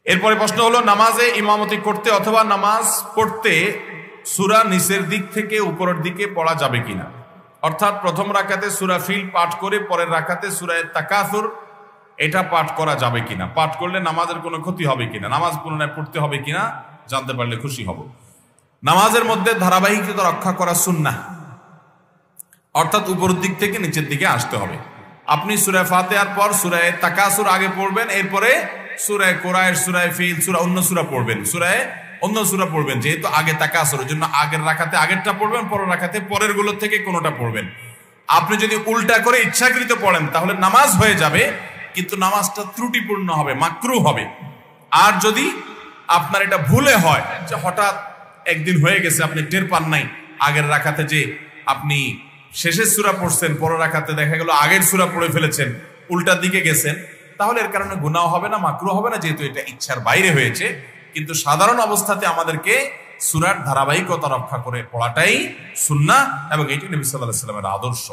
এরপরে প্রশ্ন হলো, নামাজে ইমামতি করতে অথবা নামাজ পড়তে সূরা নিচের দিক থেকে উপরের দিকে পড়া যাবে কিনা? অর্থাৎ প্রথম রাকাতে সূরা ফিল পাঠ করে পরের রাকাতে সূরা তাকাসুর এটা পাঠ করা যাবে কিনা, পাঠ করলে নামাজের কোনো ক্ষতি হবে কিনা, নামাজ পুনরায় পড়তে হবে কিনা জানতে পারলে খুশি হব। নামাজের মধ্যে ধারাবাহিকতা রক্ষা করা সুন্নাহ, অর্থাৎ উপরের দিক থেকে নিচের দিকে আসতে হবে। আপনি সূরা ফাতিহার পর সূরা তাকাসুর আগে পড়বেন, এরপরে সূরা কুরাইশ, সূরা ফিল, অন্য সূরা পড়বেন, অন্য সূরা পড়বেন, যেহেতু আগে তাকাসুর জন্য আগের রাকাতে আগেরটা পড়বেন, পরের রাকাতে পরের গুলো থেকে কোনোটা পড়বেন। আপনি যদি উল্টা করে ইচ্ছাকৃত পড়েন তাহলে নামাজ হয়ে যাবে, কিন্তু নামাজটা ত্রুটিপূর্ণ হবে, মাকরুহ হবে। আর যদি আপনার এটা ভুলে হয় যে হঠাৎ একদিন হয়ে গেছে আপনি টের পান নাই, আগের রাকাতে যে আপনি শেষের সূরা পড়ছেন, পরের রাকাতে দেখা গেল আগের সূরা পড়ে ফেলেছেন, উল্টার দিকে গেছেন, তাহলে এর কারণে গুনাহ হবে না, মাকরুহ হবে না, যেহেতু এটা ইচ্ছার বাইরে হয়েছে। কিন্তু সাধারণ অবস্থাতে আমাদেরকে সূরার ধারাবাহিকতা রক্ষা করে পড়াটাই সুন্নাহ, এবং এটি নবী সাল্লাল্লাহু আলাইহি ওয়াসাল্লামের আদর্শ।